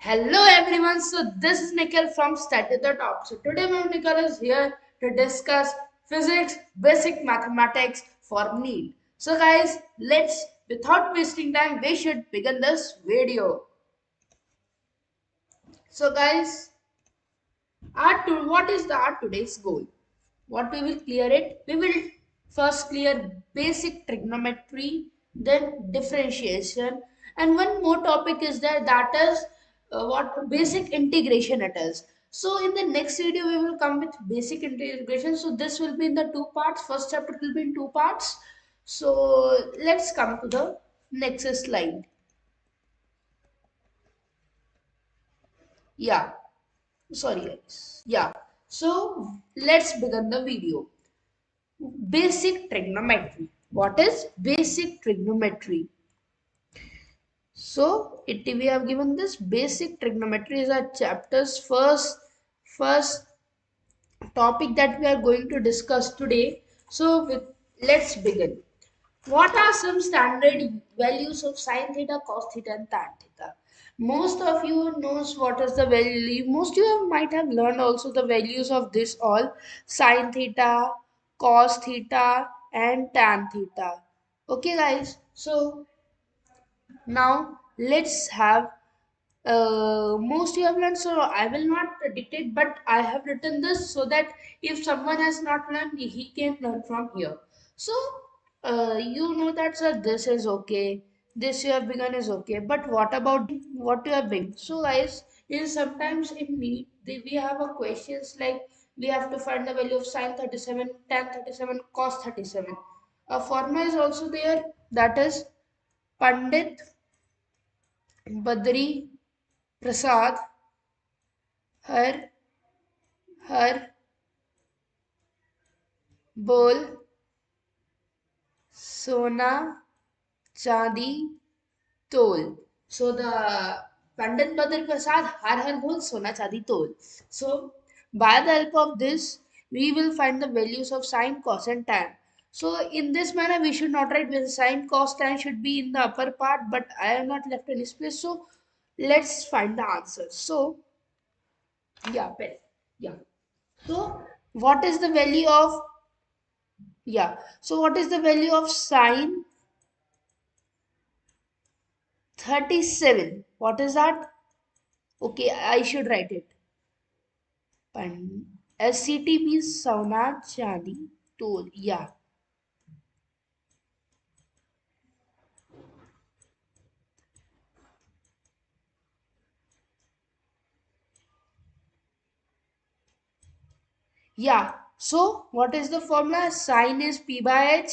Hello everyone, so this is Nikhil from Study the Top. So today my Nikhil is here to discuss physics, basic mathematics for Neet. So guys, let's without wasting time, we should begin this video. So guys, what is our today's goal? What we will clear it? We will first clear basic trigonometry, then differentiation, and one more topic is there, that is what basic integration it is. So in the next video we will come with basic integration. So this will be in the two parts. First chapter will be in two parts. So let's come to the next slide. Yeah, sorry guys. Yeah. So let's begin the video. Basic trigonometry. What is basic trigonometry? So we have given this basic trigonometry is our chapter's first topic that we are going to discuss today. So let's begin. What are some standard values of sine theta, cos theta, and tan theta? Most of you knows what is the value. Most you might have learned also the values of this all sine theta, cos theta, and tan theta. Okay, guys. So now let's have most you have learned, so I will not dictate, but I have written this so that if someone has not learned, he can learn from here. So you know that sir, this is okay, this you have begun is okay, but what about what you have been? So guys, is sometimes in need we have a questions like we have to find the value of sine 37, tan 37, cos 37. A formula is also there, that is Pandit Badri Prasad हर हर बोल सोना चांदी तोल. So the Pandit Badr Prasad har bol sona chandi tol. So by the help of this we will find the values of sine, cos and tan. So in this manner we should not write with sine, cos, tan should be in the upper part, but I have not left any space. So let's find the answers. So yeah, pen. Yeah. So what is the value of, yeah. So what is the value of sine 37? What is that? Okay, I should write it. SCT means Sauna Chandi Tool. Yeah. Yeah. So what is the formula? Sine is P by H,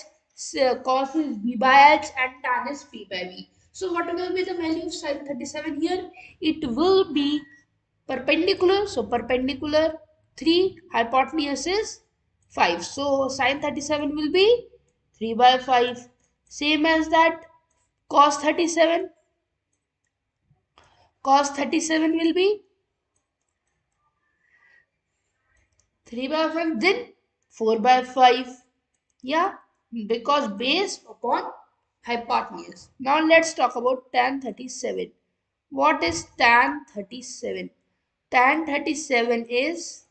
cos is B by H, and tan is P by V. So what will be the value of sine 37 here? It will be perpendicular. So perpendicular 3, hypotenuse is 5. So sine 37 will be 3 by 5. Same as that cos 37. Cos 37 will be 3 by 5, then 4 by 5. Yeah, because base upon hypotenuse. Now let's talk about tan 37. What is tan 37? Tan 37 is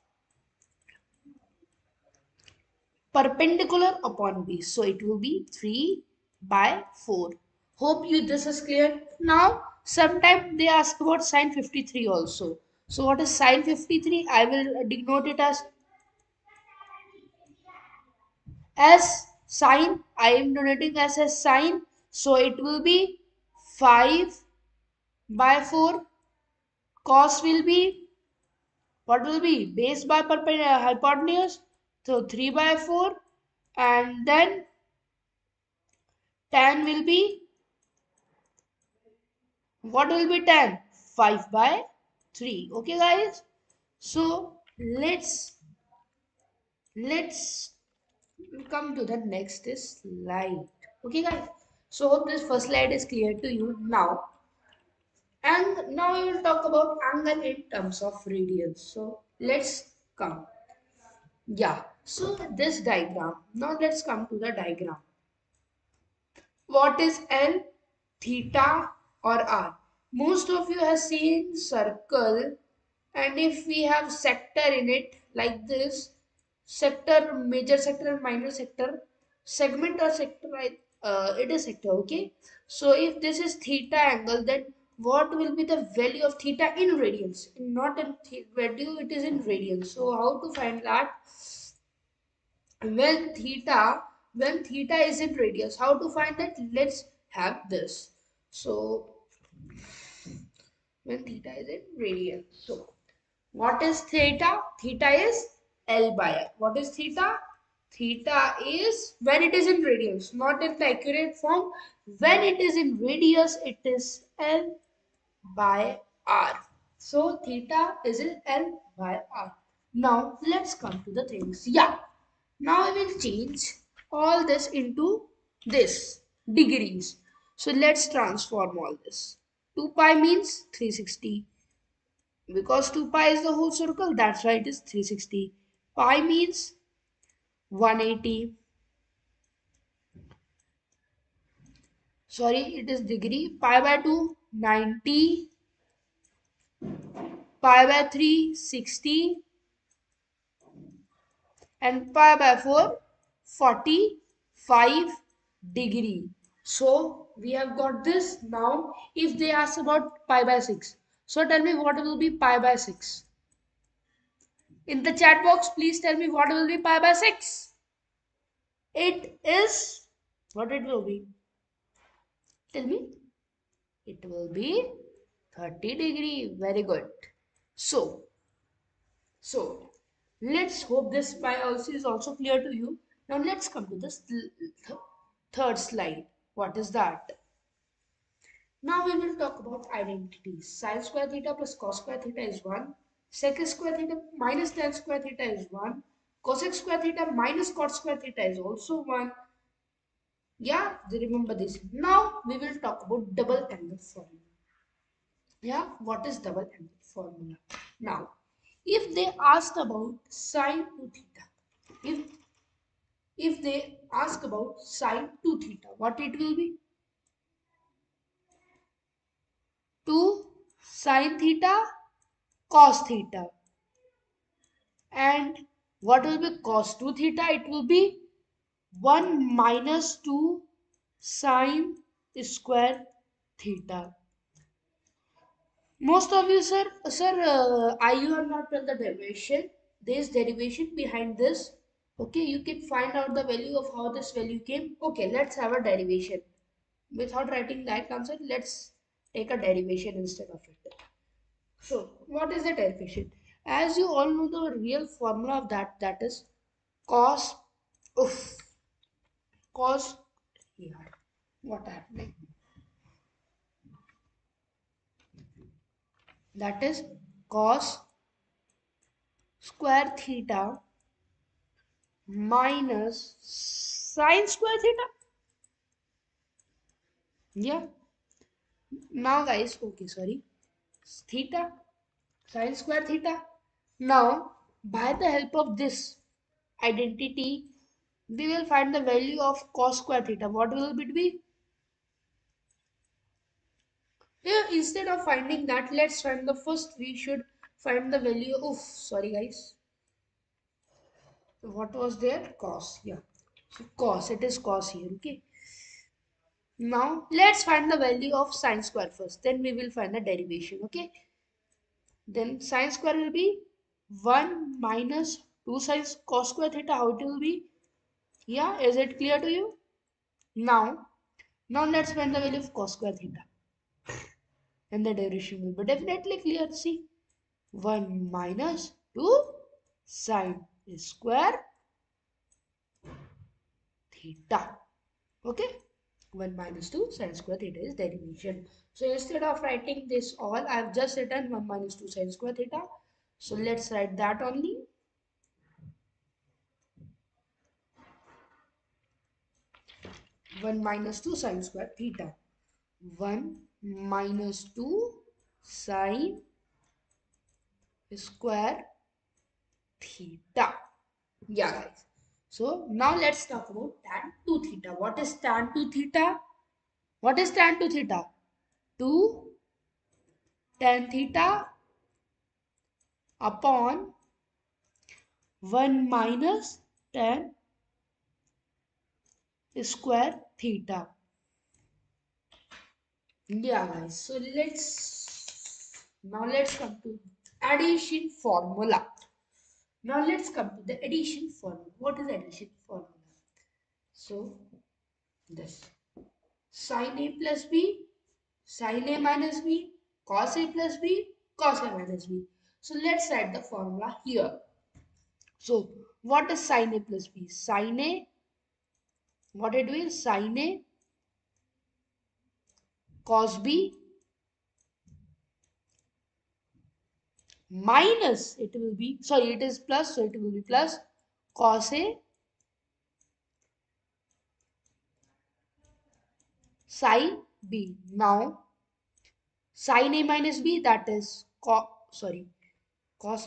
perpendicular upon base. So it will be 3 by 4. Hope you this is clear. Now sometimes they ask about sine 53 also. So what is sine 53? I will denote it as sine. I am denoting as sine. So it will be 5 by 4. Cos will be, what will be? Base by hypotenuse. So 3 by 4. And then tan will be, what will be tan? 5 by 3. Okay guys. So let's come to the next slide. Okay guys. So hope this first slide is clear to you now. And now we will talk about angle in terms of radians. So let's come. Yeah. So this diagram. Now let's come to the diagram. What is L, theta or R? Most of you have seen circle, and if we have sector in it like this, sector, major sector and minor sector, segment or sector, right? It is sector, okay? So if this is theta angle, then what will be the value of theta in radians? Not in value, it is in radians. So how to find that? when theta when theta is in radius, how to find that? Let's have this. So when theta is in radians, so what is theta? Theta is L by R. What is theta? Theta is when it is in radians, not in the accurate form. When it is in radius, it is L by R. So theta is in L by R. Now let's come to the things. Yeah, now I will change all this into this degrees. So let's transform all this. 2 pi means 360. Because 2 pi is the whole circle, that's why it is 360. Pi means 180. Sorry, it is degree. Pi by 2, 90. Pi by 3, 60. And pi by 4, 45 degree. So we have got this. Now if they ask about pi by 6, so tell me what will be pi by 6. In the chat box, please tell me what will be pi by 6. It is, what it will be? Tell me. It will be 30 degree. Very good. So let's hope this pi also is also clear to you. Now let's come to this third slide. What is that? Now we will talk about identities. Sin square theta plus cos square theta is 1. Sec square theta minus tan square theta is 1. Cosec square theta minus cot square theta is also 1. Yeah, remember this. Now we will talk about double angle formula. Yeah, what is double angle formula? Now, if they asked about sine 2 theta, if they ask about sine 2 theta, what it will be? 2 sine theta cos theta. And what will be cos 2 theta? It will be 1 minus 2 sine square theta. Most of you, you have not done the derivation. There is derivation behind this. Okay, you can find out the value of how this value came. Okay, let's have a derivation. Without writing that concept, let's take a derivation instead of it. So, what is the derivation? As you all know, the real formula of that is cos, oof, cos, yeah, what happening? That is cos square theta minus sine square theta. Yeah. Now guys, okay, sorry. Theta, sine square theta. Now, by the help of this identity, we will find the value of cos square theta. What will it be? Here, instead of finding that, let's find the first. We should find the value of, sorry guys. What was there? Cos. Yeah. So cos, it is cos here, okay? Now, let's find the value of sine square first. Then we will find the derivation, okay? Then sine square will be 1 minus 2 sine cos square theta. How it will be? Yeah, is it clear to you? Now, let's find the value of cos square theta. And the derivation will be definitely clear. See, 1 minus 2 sine square theta. Okay? 1 minus 2 sine square theta is derivation. So instead of writing this all, I have just written 1 minus 2 sine square theta. So let's write that only. 1 minus 2 sine square theta. 1 minus 2 sine square theta. Yeah, guys. So now let's talk about tan 2 theta. What is tan 2 theta? What is tan 2 theta? 2 tan theta upon 1 minus tan square theta. Yeah, guys. So let's come to addition formula. Now let's come to the addition formula. What is addition formula? So this sin A plus B, sin A minus B, cos A plus B, cos A minus B. So let's write the formula here. So what is sin A plus B? Sin A, what it will sin A cos B minus, it will be, sorry, it is plus, so it will be plus cos A sin B. Now sin A minus B, that is cos,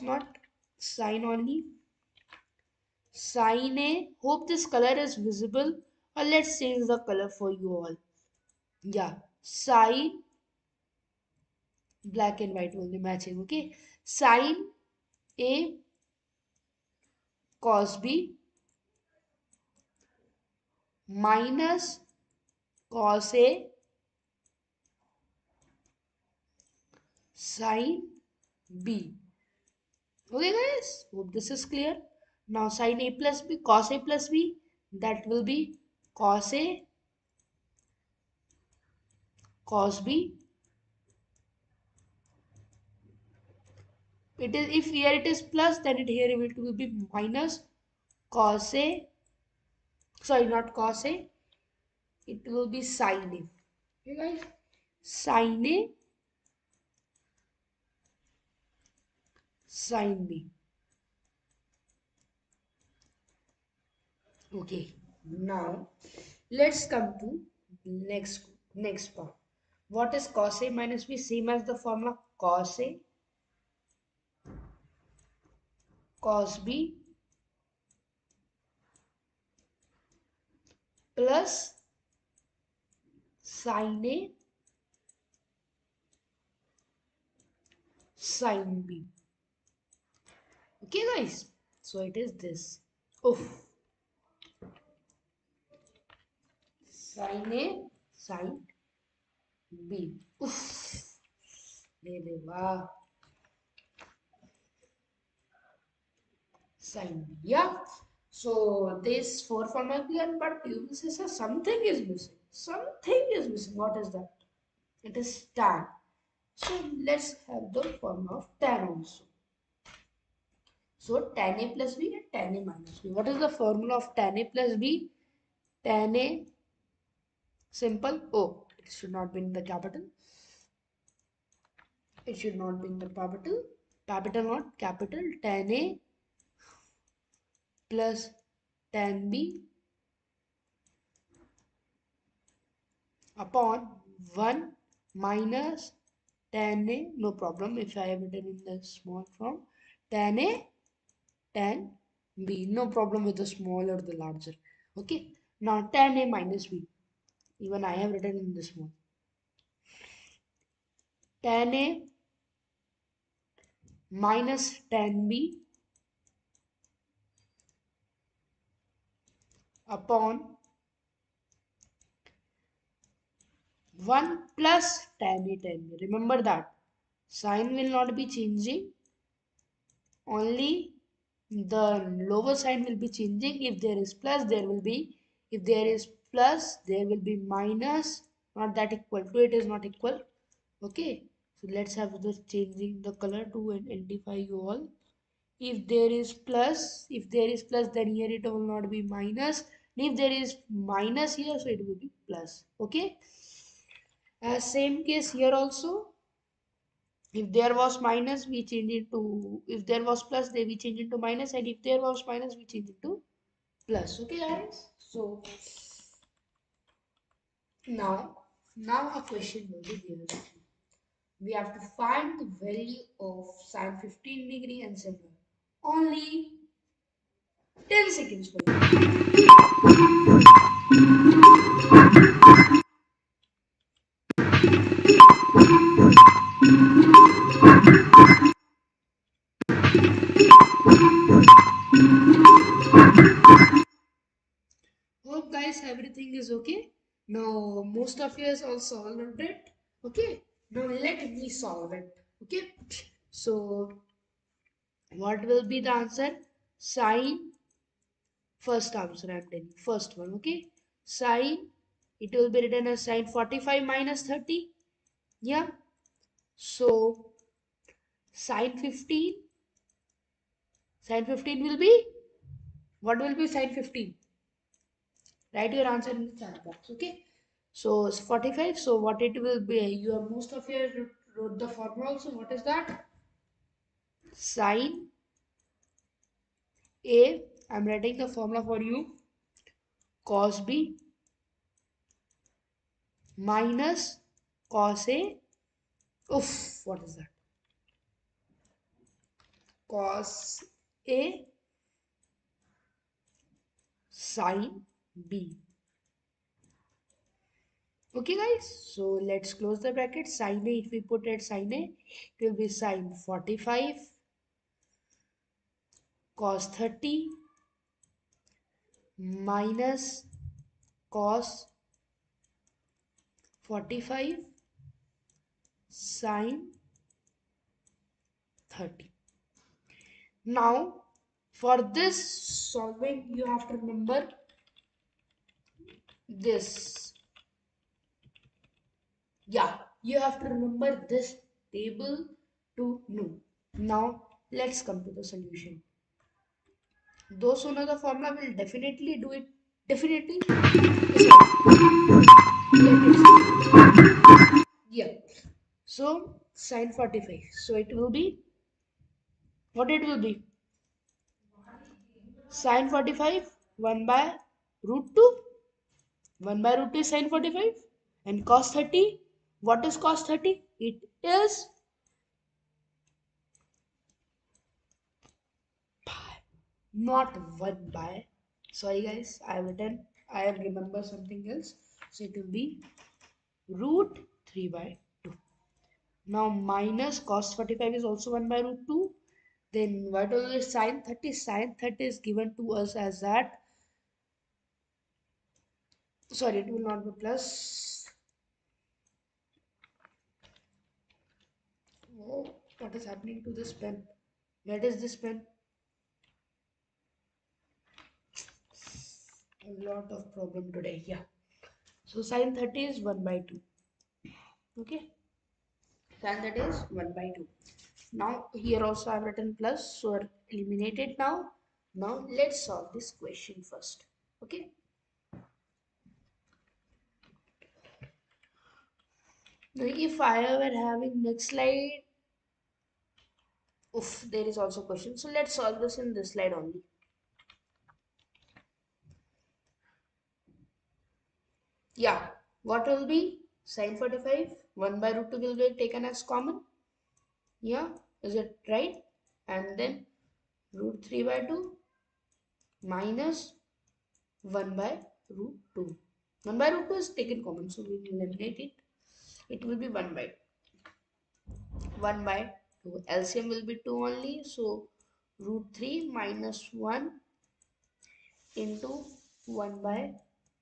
not sin only, sin A. Hope this color is visible, or let's change the color for you all. Yeah, sin, black and white will be matching. Okay, sin A cos B minus cos A sin B. Okay, guys, hope this is clear. Now sin A plus B, cos A plus B, that will be cos A cos B. It is, if here it is plus, then it here it will be minus cos A, sorry, not cos A, it will be sin A. Okay, guys, sin A sin B. Okay, now let's come to next part. What is cos A minus B? Same as the formula cos A cos B plus sin A sin B. Okay, guys, so it is this. Oof. Sin A sin B. Oof. वाह, sin B. Yeah. So this four formula clear, but you will say, sir, something is missing. Something is missing. What is that? It is tan. So let's have the formula of tan also. So tan A plus B and tan A minus B. What is the formula of tan A plus B? Tan A, simple. Oh, it should not be in the capital. It should not be in the capital. Capital not capital. Tan A plus tan B upon 1 minus tan A. No problem if I have written in the small form. Tan A tan B. No problem with the small or the larger. Okay. Now tan A minus B. Even I have written in this one. Tan A minus tan B upon 1 plus tan A tan B. Remember that sign will not be changing. Only the lower sign will be changing. If there is plus, there will be. If there is plus, there will be minus. Not that equal to, it is not equal. Okay. So let's have the changing the color to identify you all. If there is plus, then here it will not be minus. And if there is minus here, so it will be plus. Okay. Same case here also. If there was minus, we change it to, if there was plus, then we change it to minus, and if there was minus, we change it to plus. Okay, guys. So now a question will be here. We have to find the value of sine 15 degree and similar. Only 10 seconds for you. everything is okay? Now, most of you has also solved it. Okay. Now, let me solve it. Okay. So, what will be the answer? Sine, first answer I'm taking. First one. Okay. Sine, it will be written as sine 45 minus 30. Yeah. So, sine 15. Sine 15 will be, what will be sine 15? Write your answer in the chat box. Okay. So it's 45. So what it will be? You have most of you wrote the formula also. What is that? Sine A. I'm writing the formula for you. Cos B minus cos A. Oof. What is that? Cos A sine B. Okay, guys. So let's close the bracket. Sine A. If we put it sine A, it will be sine 45 cos 30 minus cos 45 sine 30. Now, for this solving, you have to remember this. Yeah, you have to remember this table to know. Now, let's come to the solution. Those who know the formula will definitely do it. Definitely. Yeah. So, sine 45. So, it will be, what it will be? Sine 45, 1 by root 2. 1 by root 2 is sine 45. And cos 30, what is cos 30? It is not 1 by, sorry guys, I have written, I have remember something else. So it will be root 3 by 2. Now minus cos 45 is also 1 by root 2. Then what will sine 30? Sine 30 is given to us as that. Sorry, it will not be plus. Oh, what is happening to this pen? Where is this pen? A lot of problem today. Yeah. So sine 30 is 1 by 2. Okay. Sine 30 is 1 by 2. Now here also I have written plus. So eliminate it now. Now let's solve this question first. Okay. Now if I were having next slide. Oof, there is also question. So let's solve this in this slide only. Yeah. What will be sine 45? 1 by root 2 will be taken as common. Yeah. Is it right? And then root 3 by 2 minus 1 by root 2. 1 by root 2 is taken common, so we will eliminate it. It will be 1 by 2. LCM will be 2 only, so root 3 minus 1 into 1 by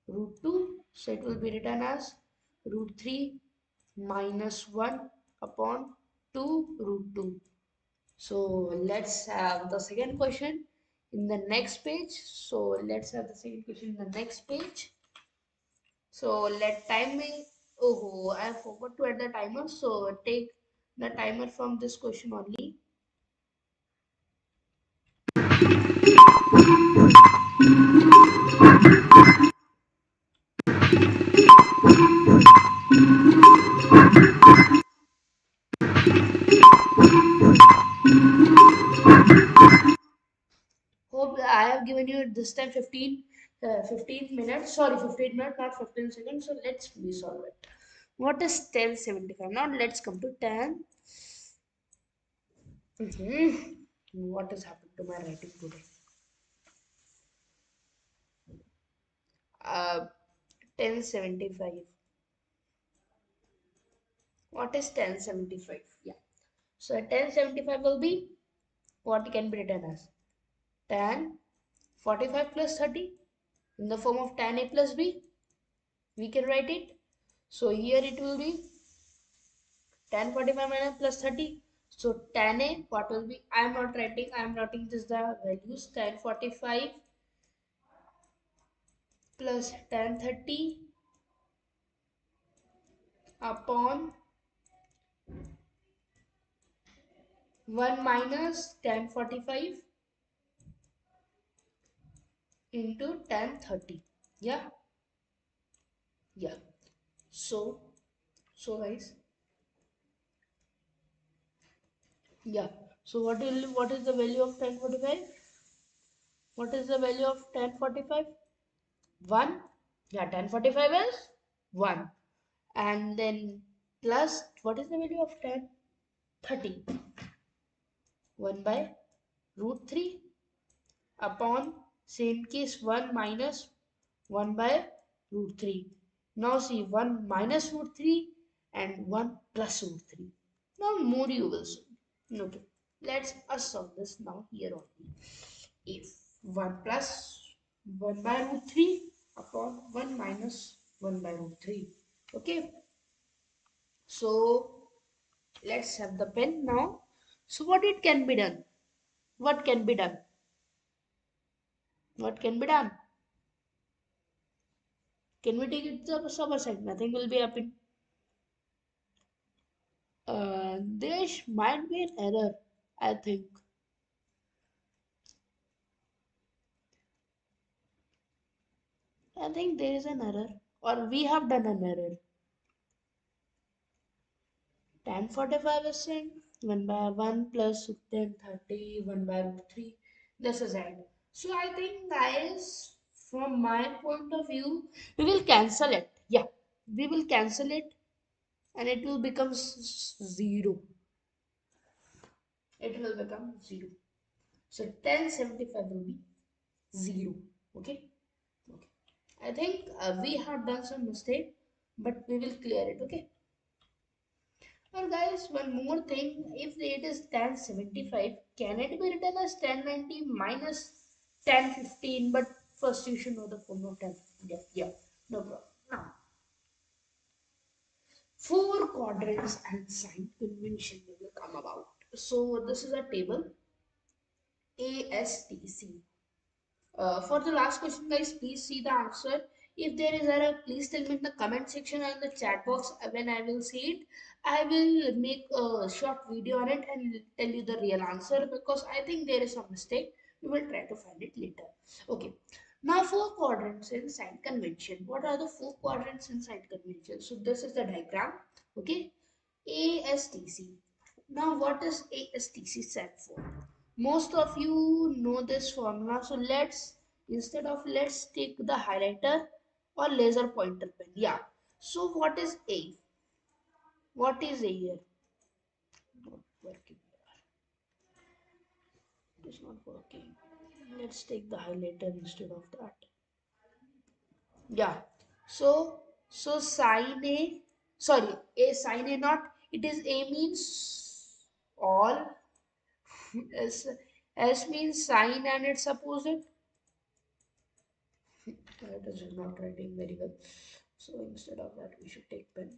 root 2. So it will be written as root 3 minus 1 upon 2 root 2. So let's have the second question in the next page. So let's have the second question in the next page. So let timing. Oh, I forgot to add the timer. So take the timer from this question only. Hope I have given you this time 15 minutes. Sorry, 15 minutes, not 15 seconds. So let's resolve it. What is 1075? Now let's come to 10. What has happened to my writing today? 1075. What is 1075? Yeah. So 1075 will be, what can be written as tan 45 plus 30 in the form of tan A plus B. We can write it. So here it will be tan 45 minus plus 30. So tan A, what will be? I am not writing, I am writing this the values. Tan 45 plus tan 30 upon 1 minus tan 45 into tan 30. Yeah, yeah. So, so guys, yeah. So what is the value of tan 45? What is the value of tan 45? 1. Yeah, tan 45 is 1. And then plus, what is the value of tan 30? 1 by root 3 upon same case 1 minus 1 by root 3. Now see 1 minus root 3 and 1 plus root 3. Now more you will see. Okay, let's us solve this now here only. If 1 plus 1 by root 3 upon 1 minus 1 by root 3. Okay, so let's have the pen now. So what it can be done? What can be done? What can be done? Can we take it to the summer side? Nothing will be happening. There might be an error, I think. I think there is an error, or we have done an error. Tan 45 is saying 1 by 1 plus tan 30, 1 by root 3. This is it. So I think, guys, from my point of view, we will cancel it. Yeah, we will cancel it and it will become 0. It will become 0. So 1075 will be 0. Okay. Okay. I think we have done some mistake, but we will clear it. Okay. And guys, one more thing. If it is 1075, can it be written as 1090 minus 1015? But first you should know the form of 10. Yeah, yeah. No problem. Now, four quadrants and sign convention will come about. So this is a table ASTC. For the last question, guys, please see the answer. If there is error, please tell me in the comment section or in the chat box. When I will see it, I will make a short video on it and tell you the real answer because I think there is some mistake. We will try to find it later. Okay. Now, four quadrants in sign convention. What are the four quadrants in sign convention? So this is the diagram. Okay. ASTC. Now, what does ASTC stand for? Most of you know this formula. So let's take the highlighter or laser pointer pen. Yeah. So what is A? What is A here? Not working. It is not working. Let's take the highlighter instead of that. Yeah. So sine A. Sorry, A sine A not. It is A means all. S S means sine and its opposite. It is not writing very well. So instead of that, we should take pen.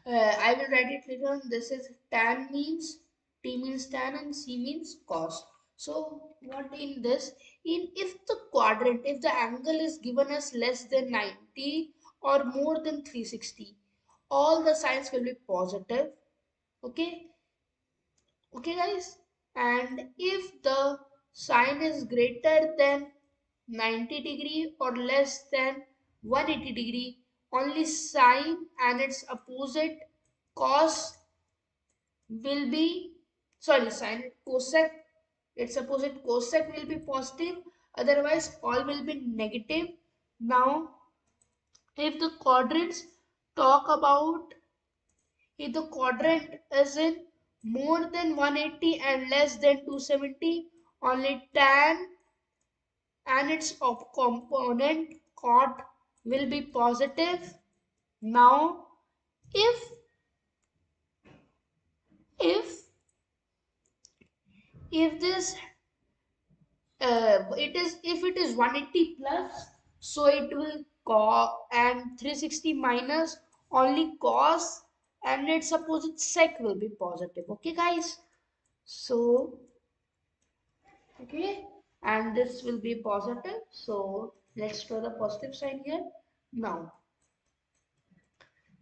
I will write it later on. This is tan means T means tan and C means cos. So what in this? In if the quadrant, if the angle is given as less than 90 or more than 360, all the signs will be positive. Okay, okay, guys. And if the sign is greater than 90 degree or less than 180 degree, only sine and its opposite cos will be, sorry, sine cosec, its opposite cosec will be positive, otherwise all will be negative. Now if the quadrants talk about, if the quadrant is in more than 180 and less than 270, only tan and its component cot will be positive. Now, if if if this it is, if it is 180 plus, so it will and 360 minus only cos, and let's suppose its sec will be positive. Okay, guys. So, okay, and this will be positive. So let's draw the positive sign here. Now,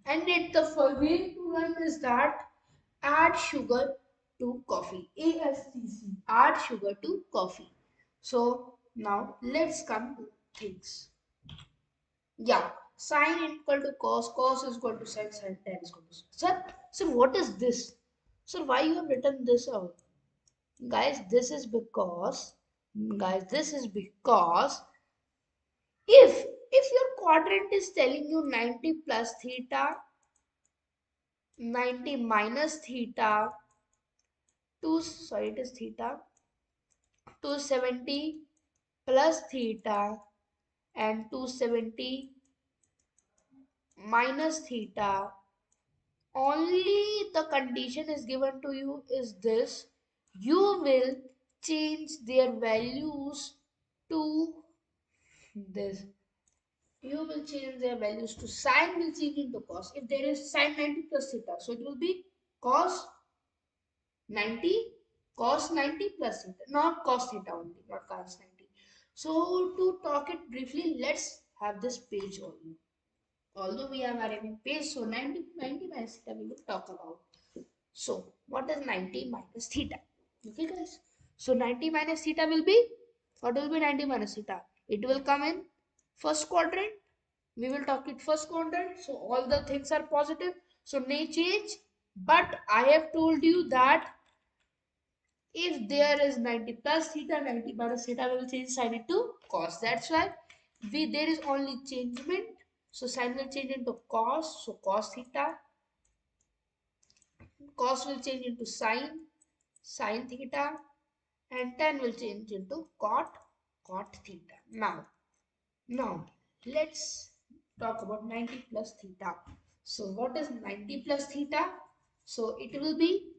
and it the way to learn is that add sugar to coffee. ASTC. Add sugar to coffee. So now let's come to things. Yeah, sine equal to cos, cos is equal to sin, sin tan is equal to sin. Sir, what is this? Sir, why you have written this out? Guys, this is because if your quadrant is telling you 90 plus theta, 90 minus theta, 270 plus theta and 270 minus theta, only the condition is given to you is this: you will change their values to this. You will change their values to sine will change into cos. If there is sine 90 plus theta, so it will be cos 90, cos 90 plus theta, not cos theta only, not cos 90. So to talk it briefly, let's have this page only. Although we have having page, so 90 minus theta we will talk about. So what is 90 minus theta? Okay, guys. So 90 minus theta will be, what will be 90 minus theta? It will come in first quadrant. We will talk it first quadrant. So all the things are positive. So may change. But I have told you that if there is 90 plus theta, 90 minus theta, we will change sine into cos. That's why there is only changement. So sine will change into cos. So cos theta. Cos will change into sine theta, and tan will change into cot theta. Now let's talk about 90 plus theta. So what is 90 plus theta? So it will be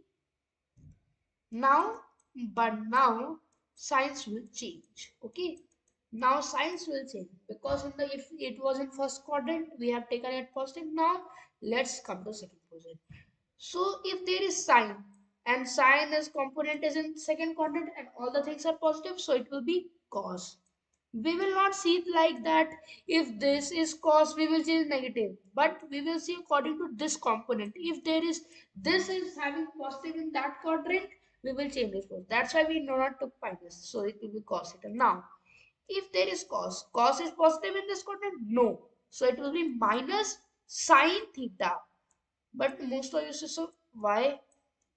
now, but now signs will change. Okay, now signs will change because in the if it was in first quadrant, we have taken it positive. Now let's come to second position. So if there is sine and sine as component is in second quadrant and all the things are positive, so it will be cos. We will not see it like that. If this is cos, we will change negative, but we will see according to this component. If there is this is having positive in that quadrant, we will change this one. That's why we know not to minus, so it will be cos theta. Now if there is cos is positive in this quadrant, no, so it will be minus sine theta. But most of you say, so why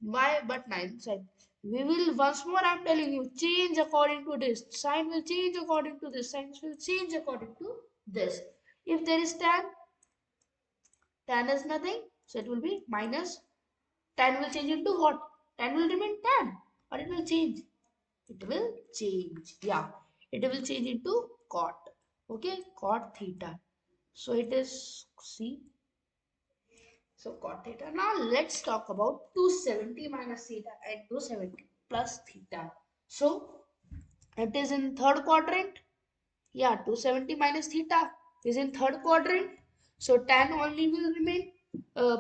but 9 sine? We will once more, I'm telling you, change according to this. Sign will change according to this. Signs will change according to this. If there is tan is nothing, so it will be minus. Tan will change into what? Tan will remain tan, or it will change. It will change. Yeah, it will change into cot. Okay, cot theta. So it is see. So cot theta. Now let's talk about 270 minus theta and 270 plus theta. So it is in third quadrant. Yeah, 270 minus theta is in third quadrant. So tan only will remain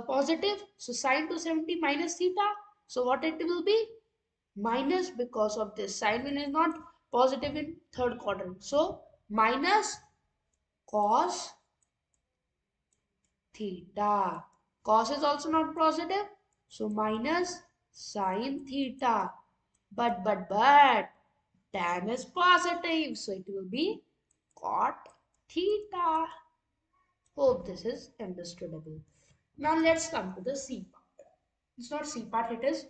positive. So sine 270 minus theta. So what it will be? Minus, because of this. Sine will is not positive in third quadrant. So minus cos theta. Cos is also not positive, so minus sine theta. But tan is positive, so it will be cot theta. Hope this is understandable. Now let's come to the C part. It's not C part, it is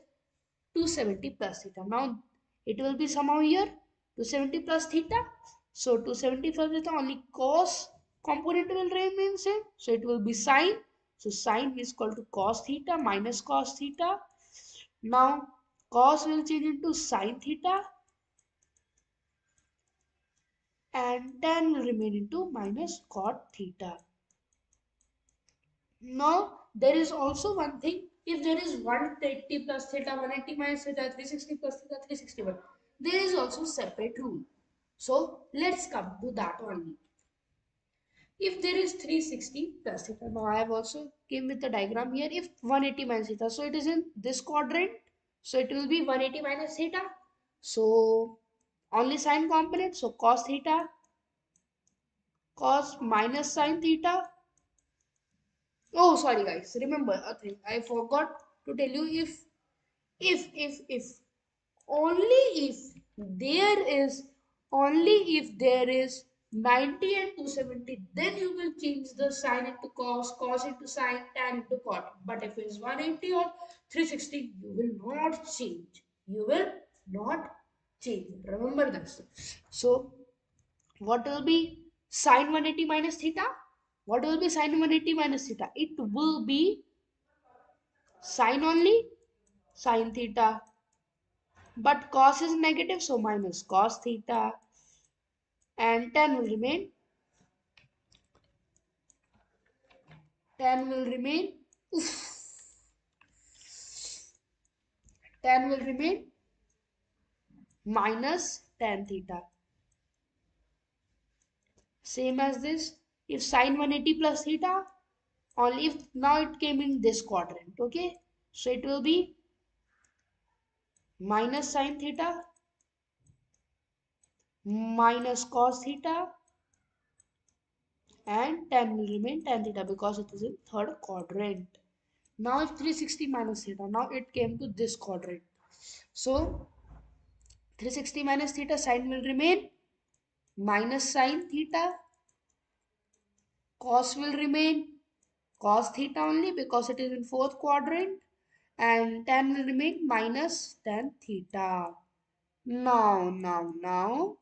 270 plus theta. Now it will be somehow here 270 plus theta. So 270 plus theta, only cos component will remain same. So it will be sine. So sine is equal to cos theta minus cos theta. Now cos will change into sine theta and tan will remain into minus cot theta. Now there is also one thing. If there is 180 plus theta, 180 minus theta, 360 plus theta, 361, there is also separate rule. So let's come to that only. If there is 360 plus theta, now I have also came with the diagram here. If 180 minus theta, so it is in this quadrant. So it will be 180 minus theta. So only sine component. So cos theta, cos minus sine theta. Oh, sorry guys. Remember a thing. I forgot to tell you if only if there is if there is 90 and 270, then you will change the sine into cos into sine, tan into cot. But if it is 180 or 360, you will not change. You will not change. Remember this. So what will be sine 180 minus theta? What will be sine 180 minus theta? It will be sine only, sine theta. But cos is negative, so minus cos theta, and tan will remain, oof, tan will remain minus tan theta. Same as this, if sine 180 plus theta, only if now it came in this quadrant, okay? So it will be minus sine theta minus cos theta, and tan will remain tan theta because it is in third quadrant. Now if 360 minus theta, now it came to this quadrant. So 360 minus theta, sine will remain minus sine theta, cos will remain cos theta only because it is in fourth quadrant, and tan will remain minus tan theta. Now,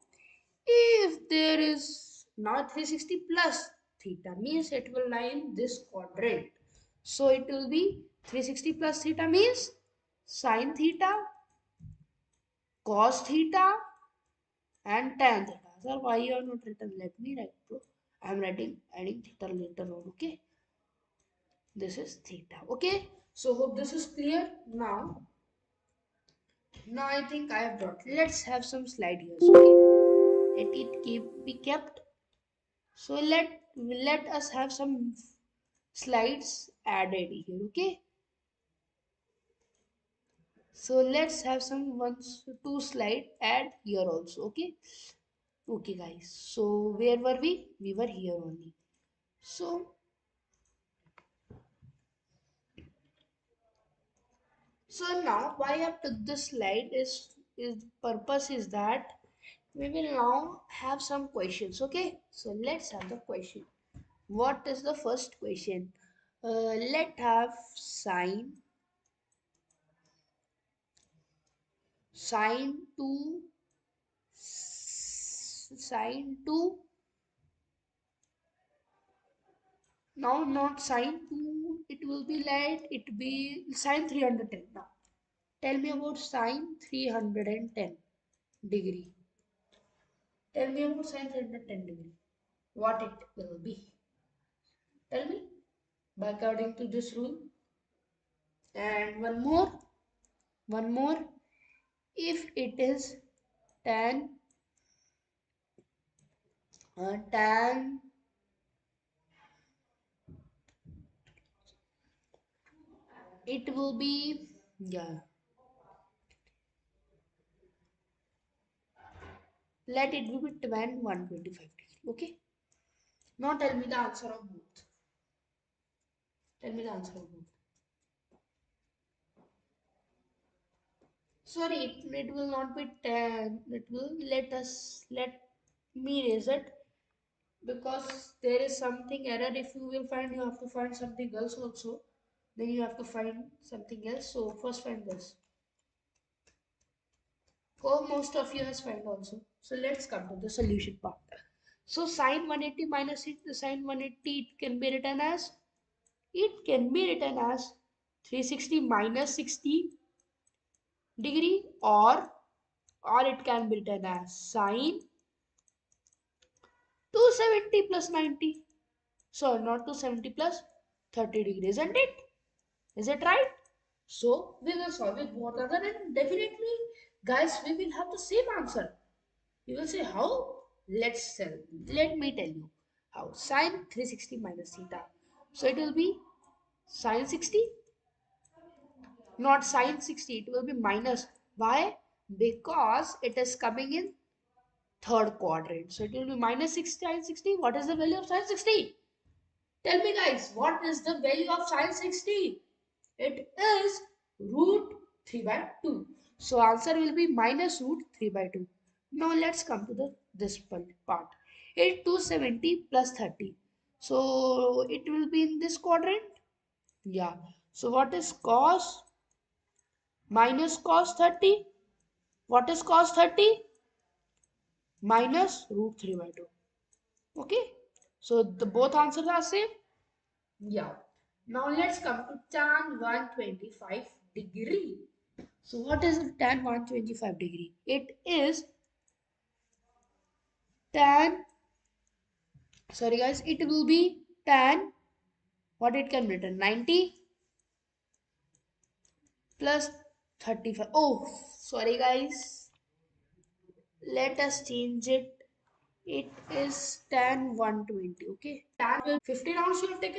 if there is now 360 plus theta means it will lie in this quadrant. So it will be 360 plus theta means sine theta, cos theta, and tan theta. Sir, why you are not written? Let me write, bro. I am writing adding theta later on. Okay, this is theta. Okay, so hope this is clear now. Now I think I have brought. Let's have some slide here. Okay, let it be kept. So let us have some slides added here. Okay, so let's have some two slide add here also. Okay, okay guys. So where were we? We were here only. So So now why I took this slide is purpose is that we will now have some questions. Okay, so let's have the question. What is the first question? Let have sine to sine to now not sine to, it will be like it be sine 310 now. Tell me about sine 310 degree. Tell me about sine 310 degree. What it will be. Tell me. By according to this rule. And one more. If it is tan, tan, it will be, yeah. Let it be tan 125 degree. Okay. Now tell me the answer of both. Tell me the answer of both. Sorry, it will not be tan. It will let me erase it because there is something error. If you will find, you have to find something else also, then you have to find something else. So first find this. Oh, most of you has found also. So let's come to the solution part. So sine 180 minus it, the sine 180 it can be written as 360 minus 60 degree, or it can be written as sine 270 plus 90. So not 270 plus 30 degree, isn't it? Is it right? So we will solve it both other, and definitely guys we will have the same answer. You will say how? Let me tell you How? Sine 360 minus theta. So it will be sine 60, not sine 60. It will be minus. Why? Because it is coming in third quadrant. So it will be minus 60 sine 60. What is the value of sine 60? Tell me guys, what is the value of sine 60? It is root 3 by 2. So answer will be minus root 3 by 2. Now let's come to the this part. It 270 plus 30. So it will be in this quadrant. Yeah. So what is cos minus cos 30? What is cos 30? Minus root 3 by 2. Okay. So the both answers are same. Yeah. Now let's come to tan 125 degree. So what is tan 125 degree? It is tan, sorry guys, it will be tan, what it can be written, 90 plus 35. Oh, sorry guys. Let us change it. It is tan 120. Okay. Tan will 15 rounds you have taken.